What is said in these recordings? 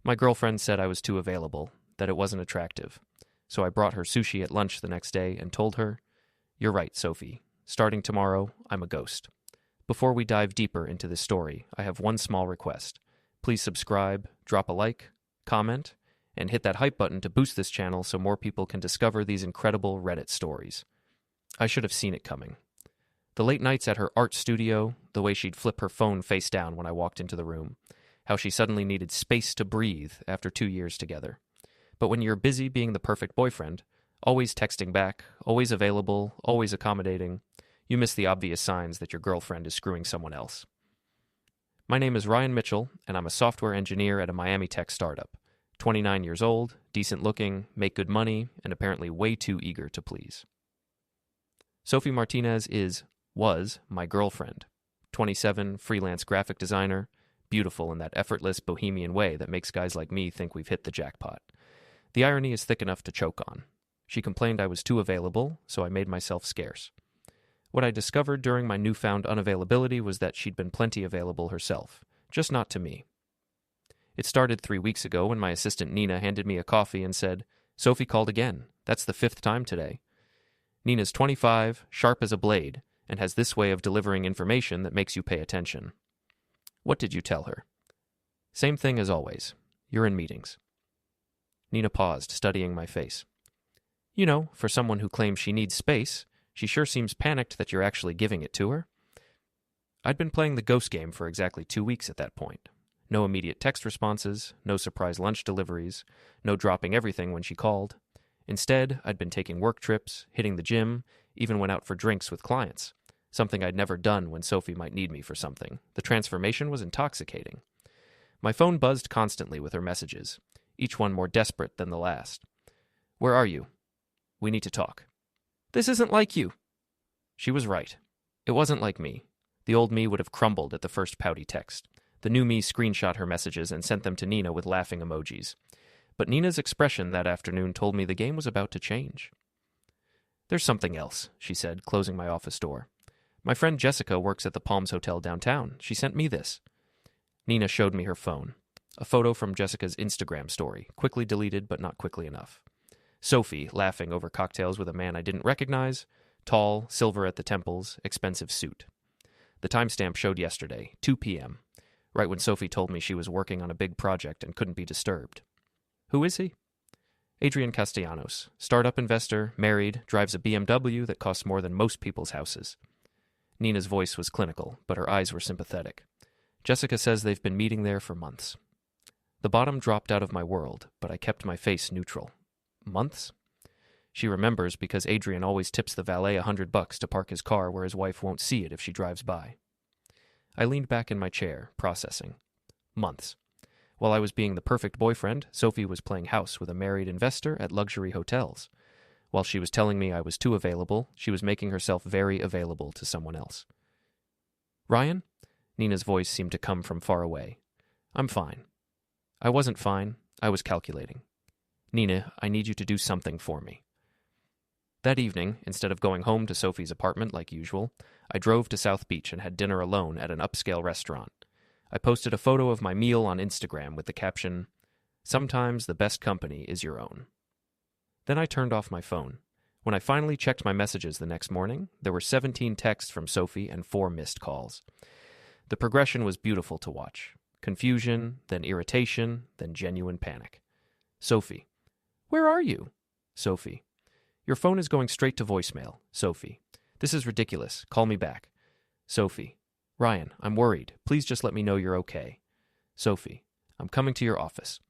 My girlfriend said I was too available, that it wasn't attractive. So I brought her sushi at lunch the next day and told her, "You're right, Sophie. Starting tomorrow, I'm a ghost." Before we dive deeper into this story, I have one small request. Please subscribe, drop a like, comment, and hit that hype button to boost this channel so more people can discover these incredible Reddit stories. I should have seen it coming. The late nights at her art studio, the way she'd flip her phone face down when I walked into the room, how she suddenly needed space to breathe after 2 years together. But when you're busy being the perfect boyfriend, always texting back, always available, always accommodating, you miss the obvious signs that your girlfriend is screwing someone else. My name is Ryan Mitchell, and I'm a software engineer at a Miami tech startup. 29 years old, decent looking, make good money, and apparently way too eager to please. Sophie Martinez was my girlfriend. 27, freelance graphic designer, beautiful in that effortless bohemian way that makes guys like me think we've hit the jackpot. The irony is thick enough to choke on. She complained I was too available, so I made myself scarce. What I discovered during my newfound unavailability was that she'd been plenty available herself, just not to me. It started 3 weeks ago when my assistant Nina handed me a coffee and said, "Sophie called again. That's the 5th time today." Nina's 25, sharp as a blade, and has this way of delivering information that makes you pay attention. "What did you tell her?" "Same thing as always. You're in meetings." Nina paused, studying my face. "You know, for someone who claims she needs space, she sure seems panicked that you're actually giving it to her." I'd been playing the ghost game for exactly 2 weeks at that point. No immediate text responses, no surprise lunch deliveries, no dropping everything when she called. Instead, I'd been taking work trips, hitting the gym, even went out for drinks with clients, something I'd never done when Sophie might need me for something. The transformation was intoxicating. My phone buzzed constantly with her messages, each one more desperate than the last. "Where are you? We need to talk." "This isn't like you." She was right. It wasn't like me. The old me would have crumbled at the first pouty text. The new me screenshot her messages and sent them to Nina with laughing emojis. But Nina's expression that afternoon told me the game was about to change. "There's something else," she said, closing my office door. "My friend Jessica works at the Palms Hotel downtown. She sent me this." Nina showed me her phone. A photo from Jessica's Instagram story, quickly deleted but not quickly enough. Sophie, laughing over cocktails with a man I didn't recognize, tall, silver at the temples, expensive suit. The timestamp showed yesterday, 2 p.m., right when Sophie told me she was working on a big project and couldn't be disturbed. Who is he? Adrian Castellanos, startup investor, married, drives a BMW that costs more than most people's houses. Nina's voice was clinical, but her eyes were sympathetic. Jessica says they've been meeting there for months. The bottom dropped out of my world, but I kept my face neutral. Months? She remembers because Adrian always tips the valet $100 to park his car where his wife won't see it if she drives by. I leaned back in my chair, processing. Months. While I was being the perfect boyfriend, Sophie was playing house with a married investor at luxury hotels. While she was telling me I was too available, she was making herself very available to someone else. "Ryan?" Nina's voice seemed to come from far away. "I'm fine." I wasn't fine. I was calculating. "Nina, I need you to do something for me." That evening, instead of going home to Sophie's apartment like usual, I drove to South Beach and had dinner alone at an upscale restaurant. I posted a photo of my meal on Instagram with the caption, "Sometimes the best company is your own." Then I turned off my phone. When I finally checked my messages the next morning, there were 17 texts from Sophie and 4 missed calls. The progression was beautiful to watch. Confusion, then irritation, then genuine panic. "Sophie. Where are you?" "Sophie. Your phone is going straight to voicemail." "Sophie. This is ridiculous. Call me back." "Sophie. Ryan, I'm worried. Please just let me know you're okay." "Sophie. I'm coming to your office."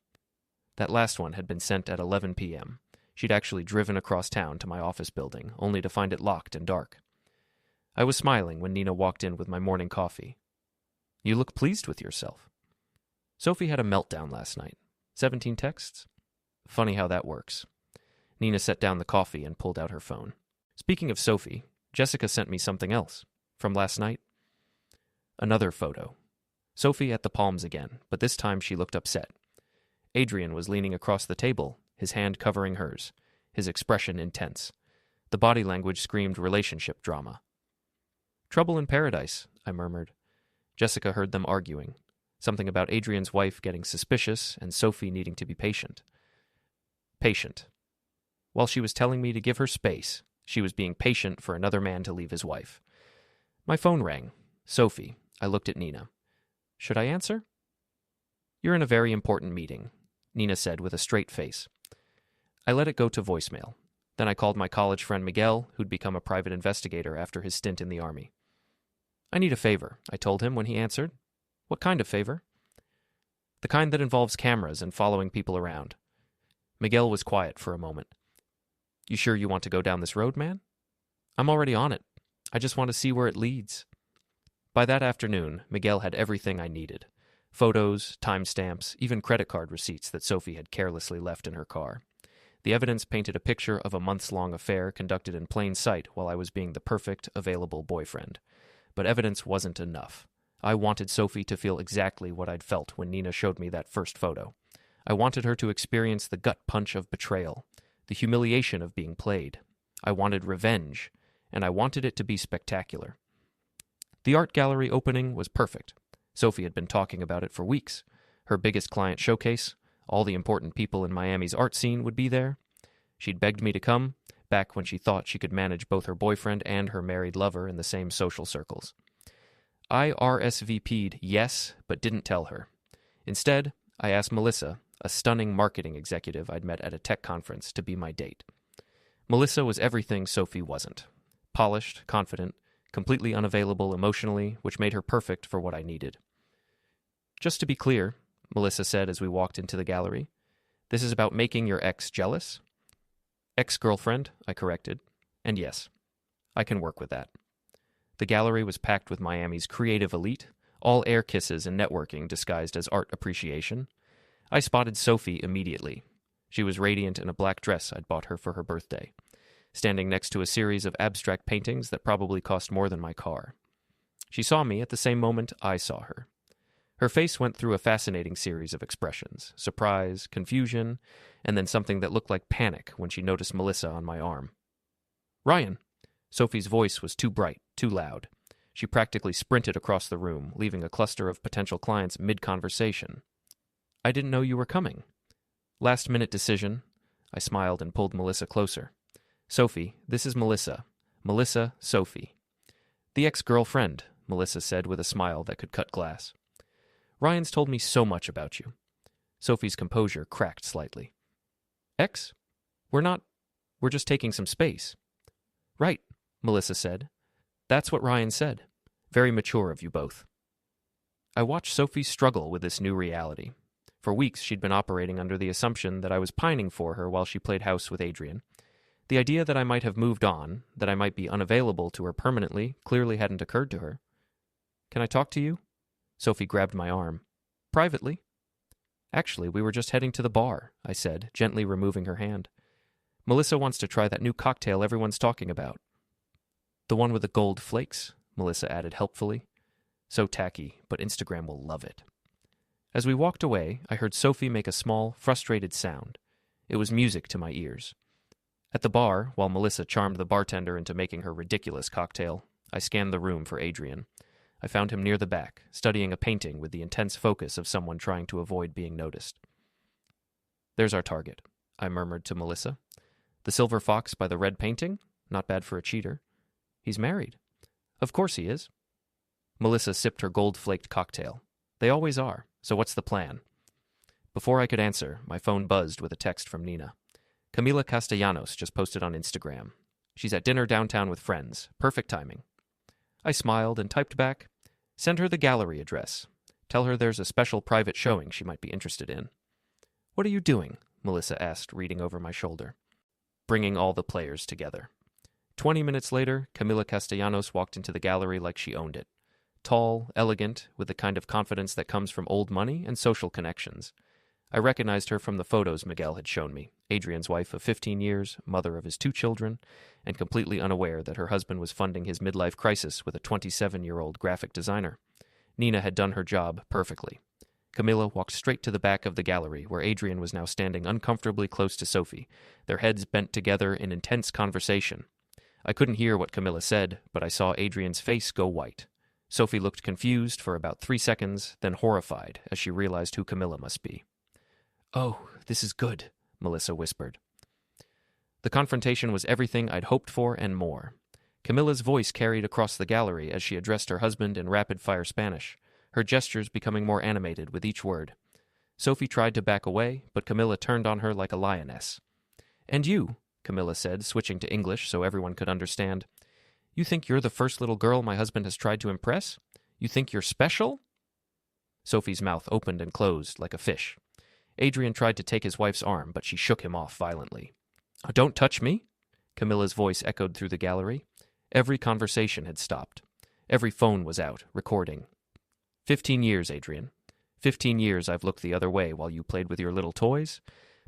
That last one had been sent at 11 p.m. She'd actually driven across town to my office building, only to find it locked and dark. I was smiling when Nina walked in with my morning coffee. "You look pleased with yourself." Sophie had a meltdown last night. 17 texts? Funny how that works. Nina set down the coffee and pulled out her phone. Speaking of Sophie, Jessica sent me something else. From last night. Another photo. Sophie at the Palms again, but this time she looked upset. Adrian was leaning across the table, his hand covering hers, his expression intense. The body language screamed relationship drama. "Trouble in paradise," I murmured. Jessica heard them arguing. Something about Adrian's wife getting suspicious and Sophie needing to be patient. Patient. While she was telling me to give her space, she was being patient for another man to leave his wife. My phone rang. Sophie. I looked at Nina. Should I answer? You're in a very important meeting, Nina said with a straight face. I let it go to voicemail. Then I called my college friend Miguel, who'd become a private investigator after his stint in the army. I need a favor, I told him when he answered. What kind of favor? The kind that involves cameras and following people around. Miguel was quiet for a moment. You sure you want to go down this road, man? I'm already on it. I just want to see where it leads. By that afternoon, Miguel had everything I needed. Photos, timestamps, even credit card receipts that Sophie had carelessly left in her car. The evidence painted a picture of a months-long affair conducted in plain sight while I was being the perfect, available boyfriend. But evidence wasn't enough. I wanted Sophie to feel exactly what I'd felt when Nina showed me that first photo. I wanted her to experience the gut punch of betrayal, the humiliation of being played. I wanted revenge, and I wanted it to be spectacular. The art gallery opening was perfect. Sophie had been talking about it for weeks. Her biggest client showcase, all the important people in Miami's art scene would be there. She'd begged me to come, back when she thought she could manage both her boyfriend and her married lover in the same social circles. I RSVP'd yes, but didn't tell her. Instead, I asked Melissa, a stunning marketing executive I'd met at a tech conference, to be my date. Melissa was everything Sophie wasn't. Polished, confident, completely unavailable emotionally, which made her perfect for what I needed. Just to be clear, Melissa said as we walked into the gallery, this is about making your ex jealous? Ex-girlfriend, I corrected. And yes, I can work with that. The gallery was packed with Miami's creative elite, all air kisses and networking disguised as art appreciation. I spotted Sophie immediately. She was radiant in a black dress I'd bought her for her birthday, standing next to a series of abstract paintings that probably cost more than my car. She saw me at the same moment I saw her. Her face went through a fascinating series of expressions, surprise, confusion, and then something that looked like panic when she noticed Melissa on my arm. Ryan! Sophie's voice was too bright, too loud. She practically sprinted across the room, leaving a cluster of potential clients mid-conversation. I didn't know you were coming. Last-minute decision. I smiled and pulled Melissa closer. Sophie, this is Melissa. Melissa, Sophie. The ex-girlfriend, Melissa said with a smile that could cut glass. Ryan's told me so much about you. Sophie's composure cracked slightly. Ex? We're just taking some space. Right, Melissa said. That's what Ryan said. Very mature of you both. I watched Sophie struggle with this new reality. For weeks, she'd been operating under the assumption that I was pining for her while she played house with Adrian. The idea that I might have moved on, that I might be unavailable to her permanently, clearly hadn't occurred to her. Can I talk to you? Sophie grabbed my arm. Privately? Actually, we were just heading to the bar, I said, gently removing her hand. Melissa wants to try that new cocktail everyone's talking about. The one with the gold flakes, Melissa added helpfully. So tacky, but Instagram will love it. As we walked away, I heard Sophie make a small, frustrated sound. It was music to my ears. At the bar, while Melissa charmed the bartender into making her ridiculous cocktail, I scanned the room for Adrian. I found him near the back, studying a painting with the intense focus of someone trying to avoid being noticed. There's our target, I murmured to Melissa. The silver fox by the red painting? Not bad for a cheater. He's married. Of course he is. Melissa sipped her gold-flaked cocktail. They always are, so what's the plan? Before I could answer, my phone buzzed with a text from Nina. Camila Castellanos just posted on Instagram. She's at dinner downtown with friends. Perfect timing. I smiled and typed back, send her the gallery address. Tell her there's a special private showing she might be interested in. What are you doing? Melissa asked, reading over my shoulder. Bringing all the players together. 20 minutes later, Camila Castellanos walked into the gallery like she owned it. Tall, elegant, with the kind of confidence that comes from old money and social connections. I recognized her from the photos Miguel had shown me, Adrian's wife of 15 years, mother of his 2 children, and completely unaware that her husband was funding his midlife crisis with a 27-year-old graphic designer. Nina had done her job perfectly. Camilla walked straight to the back of the gallery, where Adrian was now standing uncomfortably close to Sophie, their heads bent together in intense conversation. I couldn't hear what Camilla said, but I saw Adrian's face go white. Sophie looked confused for about 3 seconds, then horrified as she realized who Camilla must be. "Oh, this is good," Melissa whispered. The confrontation was everything I'd hoped for and more. Camilla's voice carried across the gallery as she addressed her husband in rapid-fire Spanish, her gestures becoming more animated with each word. Sophie tried to back away, but Camilla turned on her like a lioness. "And you," Camilla said, switching to English so everyone could understand. "You think you're the first little girl my husband has tried to impress? You think you're special?" Sophie's mouth opened and closed like a fish. Adrian tried to take his wife's arm, but she shook him off violently. "Don't touch me," Camilla's voice echoed through the gallery. Every conversation had stopped. Every phone was out, recording. 15 years, Adrian. 15 years I've looked the other way while you played with your little toys,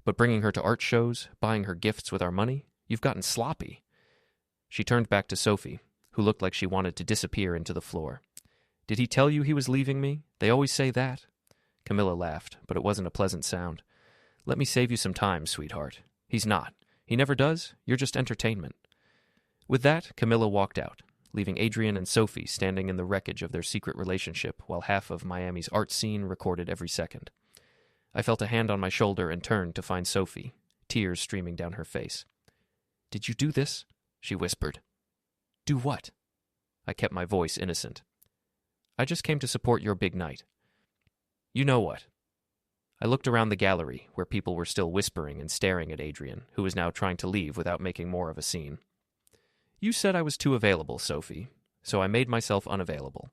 but bringing her to art shows, buying her gifts with our money, you've gotten sloppy." She turned back to Sophie, who looked like she wanted to disappear into the floor. "Did he tell you he was leaving me? They always say that." Camilla laughed, but it wasn't a pleasant sound. "Let me save you some time, sweetheart. He's not. He never does. You're just entertainment." With that, Camilla walked out, leaving Adrian and Sophie standing in the wreckage of their secret relationship while half of Miami's art scene recorded every second. I felt a hand on my shoulder and turned to find Sophie, tears streaming down her face. "Did you do this?" she whispered. "Do what?" I kept my voice innocent. "I just came to support your big night." "You know what?" I looked around the gallery, where people were still whispering and staring at Adrian, who was now trying to leave without making more of a scene. "You said I was too available, Sophie, so I made myself unavailable.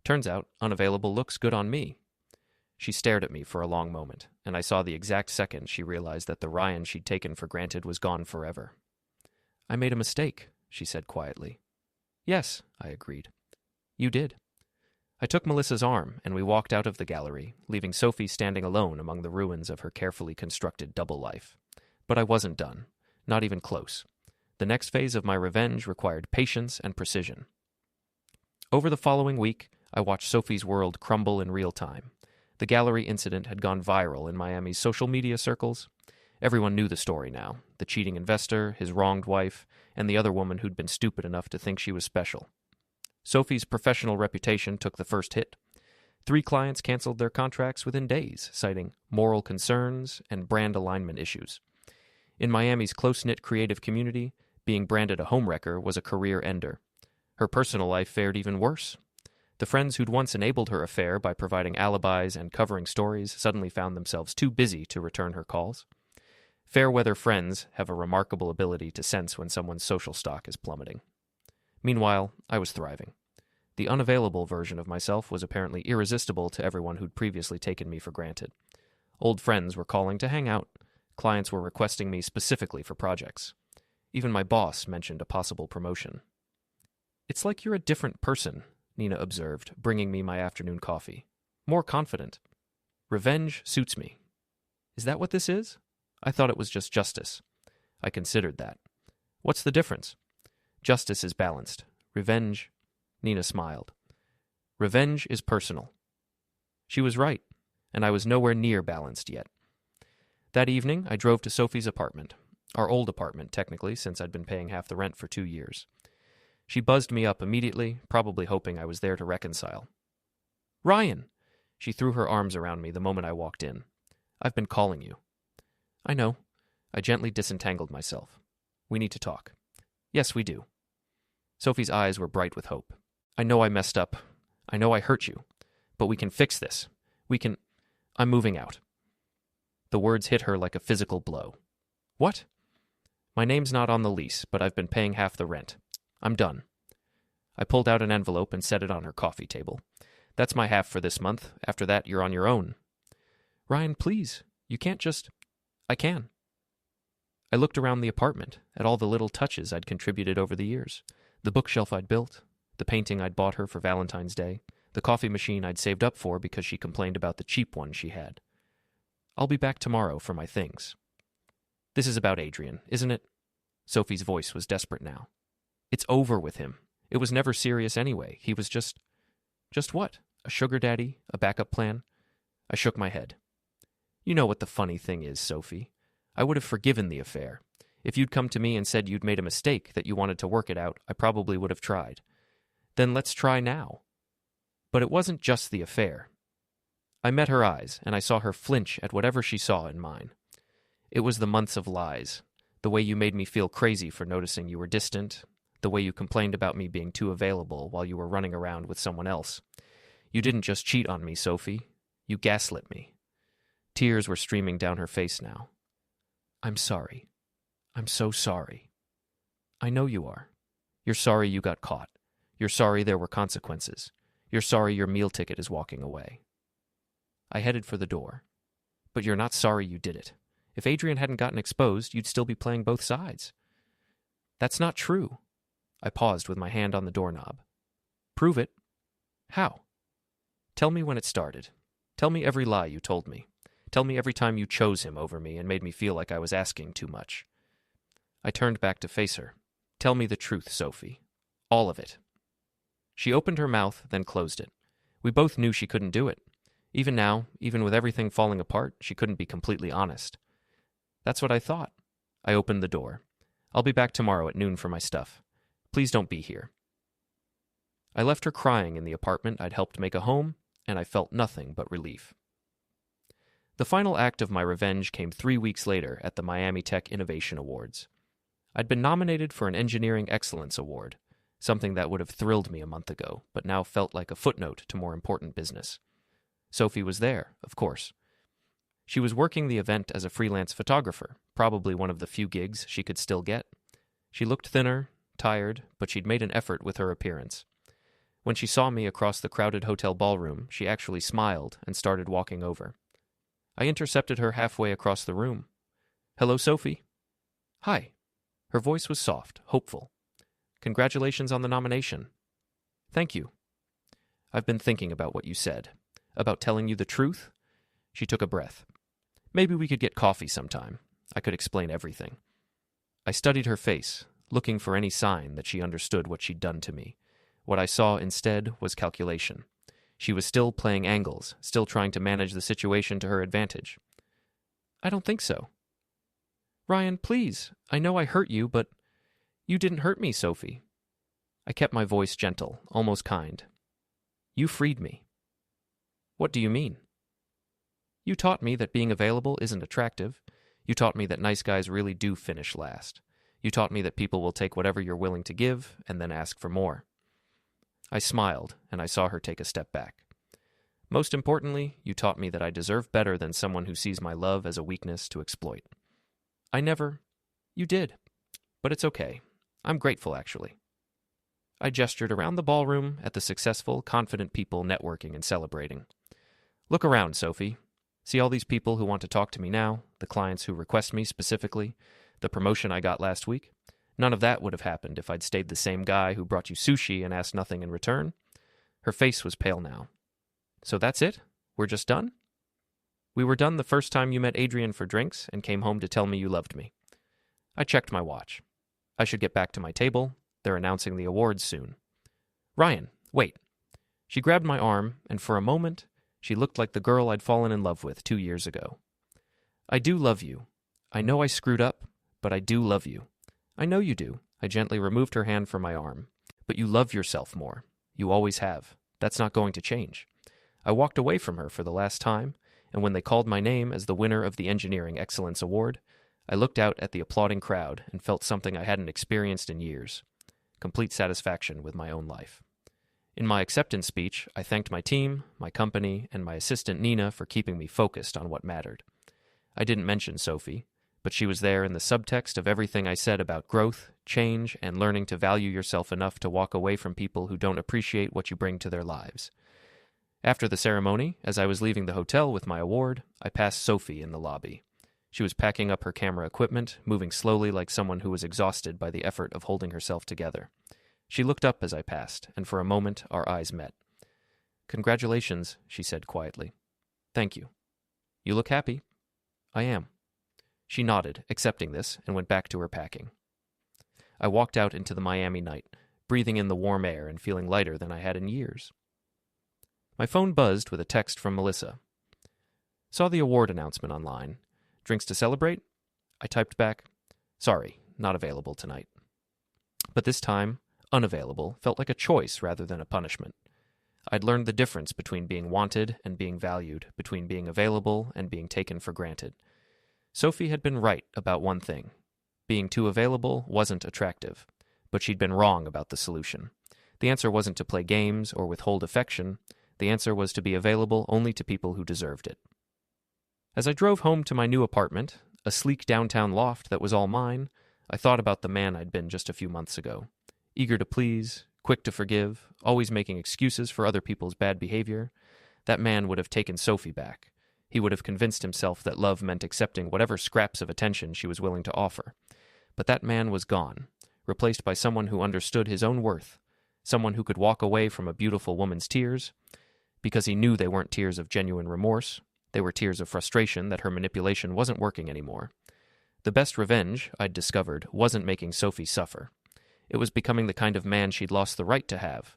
Turns out, unavailable looks good on me." She stared at me for a long moment, and I saw the exact second she realized that the Ryan she'd taken for granted was gone forever. "I made a mistake," she said quietly. "Yes," I agreed. "You did." I took Melissa's arm, and we walked out of the gallery, leaving Sophie standing alone among the ruins of her carefully constructed double life. But I wasn't done, not even close. The next phase of my revenge required patience and precision. Over the following week, I watched Sophie's world crumble in real time. The gallery incident had gone viral in Miami's social media circles. Everyone knew the story now: the cheating investor, his wronged wife, and the other woman who'd been stupid enough to think she was special. Sophie's professional reputation took the first hit. 3 clients canceled their contracts within days, citing moral concerns and brand alignment issues. In Miami's close-knit creative community, being branded a homewrecker was a career ender. Her personal life fared even worse. The friends who'd once enabled her affair by providing alibis and covering stories suddenly found themselves too busy to return her calls. Fair-weather friends have a remarkable ability to sense when someone's social stock is plummeting. Meanwhile, I was thriving. The unavailable version of myself was apparently irresistible to everyone who'd previously taken me for granted. Old friends were calling to hang out. Clients were requesting me specifically for projects. Even my boss mentioned a possible promotion. "It's like you're a different person," Nina observed, bringing me my afternoon coffee. "More confident. Revenge suits me." "Is that what this is?" I thought it was just justice. I considered that. "What's the difference?" "Justice is balanced. Revenge..." Nina smiled. "Revenge is personal." She was right, and I was nowhere near balanced yet. That evening, I drove to Sophie's apartment. Our old apartment, technically, since I'd been paying half the rent for 2 years. She buzzed me up immediately, probably hoping I was there to reconcile. "Ryan!" She threw her arms around me the moment I walked in. "I've been calling you." "I know." I gently disentangled myself. "We need to talk." "Yes, we do." Sophie's eyes were bright with hope. "I know I messed up. I know I hurt you. But we can fix this. I'm moving out." The words hit her like a physical blow. "What?" "My name's not on the lease, but I've been paying half the rent. I'm done." I pulled out an envelope and set it on her coffee table. "That's my half for this month. After that, you're on your own." "Ryan, please. You can't just..." "I can." I looked around the apartment, at all the little touches I'd contributed over the years. The bookshelf I'd built, the painting I'd bought her for Valentine's Day, the coffee machine I'd saved up for because she complained about the cheap one she had. "I'll be back tomorrow for my things." "This is about Adrian, isn't it?" Sophie's voice was desperate now. "It's over with him. It was never serious anyway. He was just..." "Just what? A sugar daddy? A backup plan?" I shook my head. "You know what the funny thing is, Sophie. I would have forgiven the affair. If you'd come to me and said you'd made a mistake, that you wanted to work it out, I probably would have tried. Then let's try now." But it wasn't just the affair. I met her eyes, and I saw her flinch at whatever she saw in mine. It was the months of lies, the way you made me feel crazy for noticing you were distant, the way you complained about me being too available while you were running around with someone else. You didn't just cheat on me, Sophie. You gaslit me. Tears were streaming down her face now. I'm sorry. I'm so sorry. I know you are. You're sorry you got caught. You're sorry there were consequences. You're sorry your meal ticket is walking away. I headed for the door. But you're not sorry you did it. If Adrian hadn't gotten exposed, you'd still be playing both sides. That's not true. I paused with my hand on the doorknob. Prove it. How? Tell me when it started. Tell me every lie you told me. Tell me every time you chose him over me and made me feel like I was asking too much. I turned back to face her. Tell me the truth, Sophie. All of it. She opened her mouth, then closed it. We both knew she couldn't do it. Even now, even with everything falling apart, she couldn't be completely honest. That's what I thought. I opened the door. I'll be back tomorrow at noon for my stuff. Please don't be here. I left her crying in the apartment I'd helped make a home, and I felt nothing but relief. The final act of my revenge came 3 weeks later at the Miami Tech Innovation Awards. I'd been nominated for an Engineering Excellence Award, something that would have thrilled me a month ago, but now felt like a footnote to more important business. Sophie was there, of course. She was working the event as a freelance photographer, probably one of the few gigs she could still get. She looked thinner, tired, but she'd made an effort with her appearance. When she saw me across the crowded hotel ballroom, she actually smiled and started walking over. I intercepted her halfway across the room. Hello, Sophie. Hi. Her voice was soft, hopeful. Congratulations on the nomination. Thank you. I've been thinking about what you said. About telling you the truth? She took a breath. Maybe we could get coffee sometime. I could explain everything. I studied her face, looking for any sign that she understood what she'd done to me. What I saw instead was calculation. She was still playing angles, still trying to manage the situation to her advantage. I don't think so. Ryan, please, I know I hurt you, but you didn't hurt me, Sophie. I kept my voice gentle, almost kind. You freed me. What do you mean? You taught me that being available isn't attractive. You taught me that nice guys really do finish last. You taught me that people will take whatever you're willing to give and then ask for more. I smiled, and I saw her take a step back. Most importantly, you taught me that I deserve better than someone who sees my love as a weakness to exploit. You did. But it's okay. I'm grateful, actually. I gestured around the ballroom at the successful, confident people networking and celebrating. Look around, Sophie. See all these people who want to talk to me now, the clients who request me specifically, the promotion I got last week? None of that would have happened if I'd stayed the same guy who brought you sushi and asked nothing in return. Her face was pale now. So that's it? We're just done? We were done the first time you met Adrian for drinks and came home to tell me you loved me. I checked my watch. I should get back to my table. They're announcing the awards soon. Ryan, wait. She grabbed my arm, and for a moment, she looked like the girl I'd fallen in love with 2 years ago. I do love you. I know I screwed up, but I do love you. I know you do. I gently removed her hand from my arm. But you love yourself more. You always have. That's not going to change. I walked away from her for the last time, and when they called my name as the winner of the Engineering Excellence Award, I looked out at the applauding crowd and felt something I hadn't experienced in years. Complete satisfaction with my own life. In my acceptance speech, I thanked my team, my company, and my assistant Nina for keeping me focused on what mattered. I didn't mention Sophie, but she was there in the subtext of everything I said about growth, change, and learning to value yourself enough to walk away from people who don't appreciate what you bring to their lives. After the ceremony, as I was leaving the hotel with my award, I passed Sophie in the lobby. She was packing up her camera equipment, moving slowly like someone who was exhausted by the effort of holding herself together. She looked up as I passed, and for a moment our eyes met. Congratulations, she said quietly. Thank you. You look happy. I am. She nodded, accepting this, and went back to her packing. I walked out into the Miami night, breathing in the warm air and feeling lighter than I had in years. My phone buzzed with a text from Melissa. Saw the award announcement online. Drinks to celebrate? I typed back, sorry, not available tonight. But this time, unavailable felt like a choice rather than a punishment. I'd learned the difference between being wanted and being valued, between being available and being taken for granted. Sophie had been right about one thing. Being too available wasn't attractive, but she'd been wrong about the solution. The answer wasn't to play games or withhold affection. The answer was to be available only to people who deserved it. As I drove home to my new apartment, a sleek downtown loft that was all mine, I thought about the man I'd been just a few months ago. Eager to please, quick to forgive, always making excuses for other people's bad behavior. That man would have taken Sophie back. He would have convinced himself that love meant accepting whatever scraps of attention she was willing to offer. But that man was gone, replaced by someone who understood his own worth, someone who could walk away from a beautiful woman's tears, because he knew they weren't tears of genuine remorse. They were tears of frustration that her manipulation wasn't working anymore. The best revenge, I'd discovered, wasn't making Sophie suffer. It was becoming the kind of man she'd lost the right to have,